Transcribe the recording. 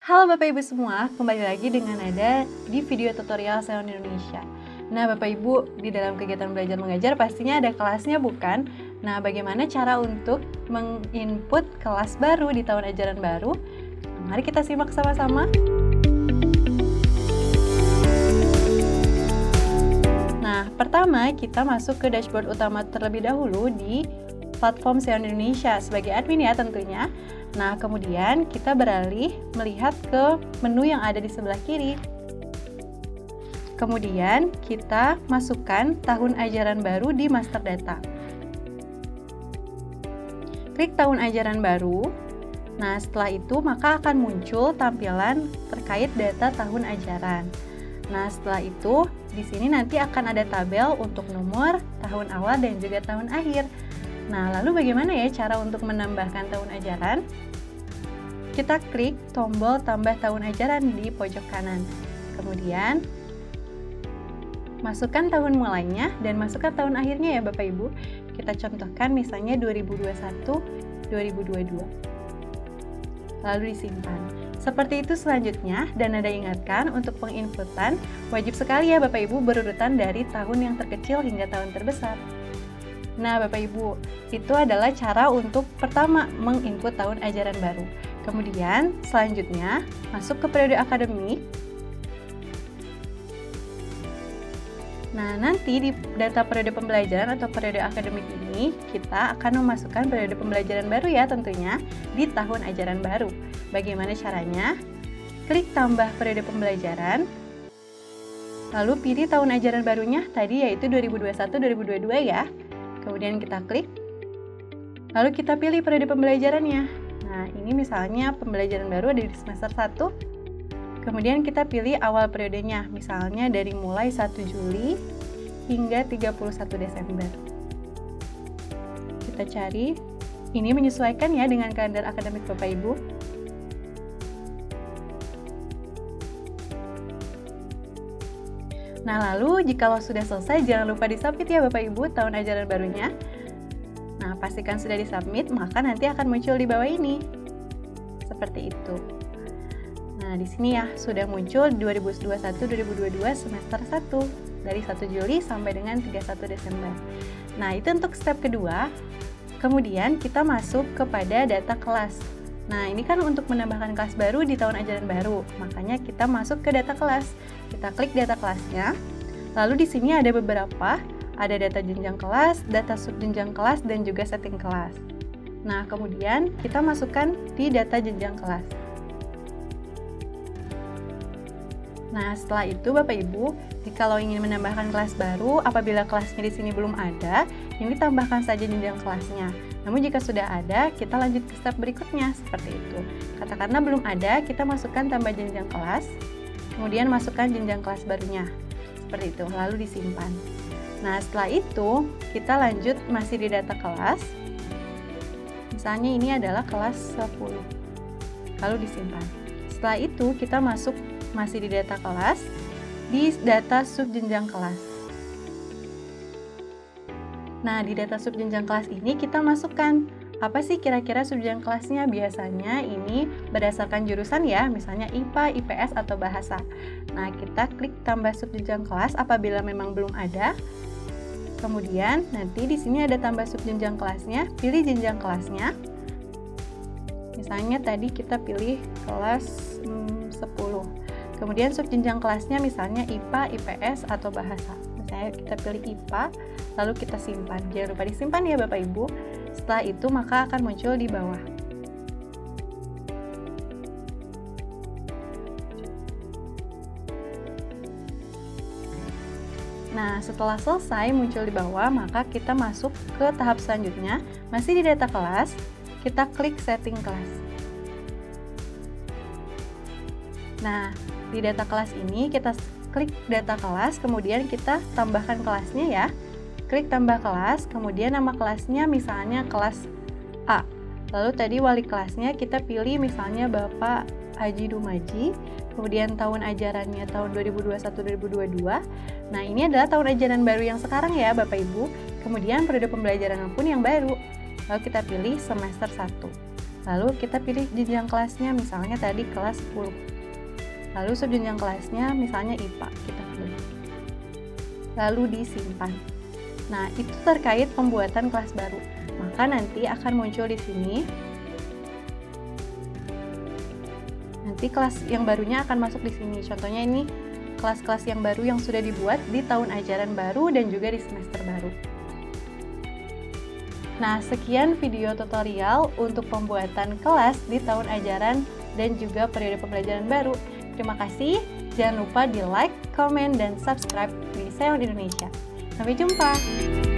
Halo Bapak Ibu semua, kembali lagi dengan Nada di video tutorial SEO Indonesia. Nah Bapak Ibu, di dalam kegiatan belajar mengajar pastinya ada kelasnya bukan? Nah bagaimana cara untuk menginput kelas baru di tahun ajaran baru? Mari kita simak sama-sama. Nah pertama kita masuk ke dashboard utama terlebih dahulu di platform SEO Indonesia sebagai admin ya tentunya. Nah, kemudian kita beralih melihat ke menu yang ada di sebelah kiri. Kemudian kita masukkan tahun ajaran baru di master data. Klik tahun ajaran baru. Nah, setelah itu maka akan muncul tampilan terkait data tahun ajaran. Nah, setelah itu di sini nanti akan ada tabel untuk nomor, tahun awal dan juga tahun akhir. Nah, lalu bagaimana ya cara untuk menambahkan tahun ajaran? Kita klik tombol tambah tahun ajaran di pojok kanan. Kemudian, masukkan tahun mulainya dan masukkan tahun akhirnya ya Bapak Ibu. Kita contohkan misalnya 2021-2022. Lalu disimpan. Seperti itu selanjutnya, dan Nada ingatkan untuk penginputan, wajib sekali ya Bapak Ibu berurutan dari tahun yang terkecil hingga tahun terbesar. Nah, Bapak Ibu, itu adalah cara untuk pertama menginput tahun ajaran baru. Kemudian, selanjutnya masuk ke periode akademik. Nah, nanti di data periode pembelajaran atau periode akademik ini, kita akan memasukkan periode pembelajaran baru ya tentunya di tahun ajaran baru. Bagaimana caranya? Klik tambah periode pembelajaran. Lalu pilih tahun ajaran barunya tadi yaitu 2021-2022 ya. Kemudian kita klik, lalu kita pilih periode pembelajarannya. Nah, ini misalnya pembelajaran baru ada di semester 1. Kemudian kita pilih awal periodenya, misalnya dari mulai 1 Juli hingga 31 Desember. Kita cari, ini menyesuaikan ya dengan kalender akademik Bapak Ibu. Nah, lalu jikalau sudah selesai, jangan lupa disubmit ya Bapak Ibu tahun ajaran barunya. Nah, pastikan sudah disubmit, maka nanti akan muncul di bawah ini. Seperti itu. Nah, di sini ya sudah muncul 2021-2022 semester 1 dari 1 Juli sampai dengan 31 Desember. Nah, itu untuk step kedua. Kemudian kita masuk kepada data kelas. Nah, ini kan untuk menambahkan kelas baru di tahun ajaran baru. Makanya kita masuk ke data kelas. Kita klik data kelasnya. Lalu di sini ada beberapa, ada data jenjang kelas, data subjenjang kelas, dan juga setting kelas. Nah, kemudian kita masukkan di data jenjang kelas. Nah, setelah itu Bapak Ibu, jikalau ingin menambahkan kelas baru, apabila kelasnya di sini belum ada, ini tambahkan saja jenjang kelasnya. Namun jika sudah ada, kita lanjut ke step berikutnya, seperti itu. Katakanlah belum ada, kita masukkan tambah jenjang kelas, kemudian masukkan jenjang kelas barunya, seperti itu, lalu disimpan. Nah, setelah itu, kita lanjut masih di data kelas, misalnya ini adalah kelas 10, lalu disimpan. Setelah itu, kita masuk masih di data kelas, di data subjenjang kelas. Nah, di data subjenjang kelas ini kita masukkan apa sih kira-kira subjenjang kelasnya. Biasanya ini berdasarkan jurusan ya, misalnya IPA, IPS, atau bahasa. Nah, kita klik tambah subjenjang kelas apabila memang belum ada. Kemudian nanti di sini ada tambah subjenjang kelasnya, pilih jenjang kelasnya. Misalnya tadi kita pilih kelas 10. Kemudian subjenjang kelasnya misalnya IPA, IPS, atau bahasa. Misalnya kita pilih IPA, lalu kita simpan. Jangan lupa disimpan ya Bapak Ibu. Setelah itu maka akan muncul di bawah. Nah, setelah selesai muncul di bawah, maka kita masuk ke tahap selanjutnya. Masih di data kelas, kita klik setting kelas. Nah, di data kelas ini kita klik data kelas, kemudian kita tambahkan kelasnya ya. Klik tambah kelas, kemudian nama kelasnya misalnya kelas A. Lalu tadi wali kelasnya kita pilih misalnya Bapak Haji Dumaji. Kemudian tahun ajarannya tahun 2021-2022. Nah, ini adalah tahun ajaran baru yang sekarang ya Bapak Ibu. Kemudian periode pembelajaran pun yang baru. Lalu kita pilih semester 1. Lalu kita pilih jenjang kelasnya, misalnya tadi kelas 10. Lalu subjenjang kelasnya misalnya IPA, kita pilih. Lalu disimpan. Nah, itu terkait pembuatan kelas baru. Maka nanti akan muncul di sini. Nanti kelas yang barunya akan masuk di sini. Contohnya ini kelas-kelas yang baru yang sudah dibuat di tahun ajaran baru dan juga di semester baru. Nah, sekian video tutorial untuk pembuatan kelas di tahun ajaran dan juga periode pembelajaran baru. Terima kasih. Jangan lupa di like, komen, dan subscribe di Seon Indonesia. Sampai jumpa!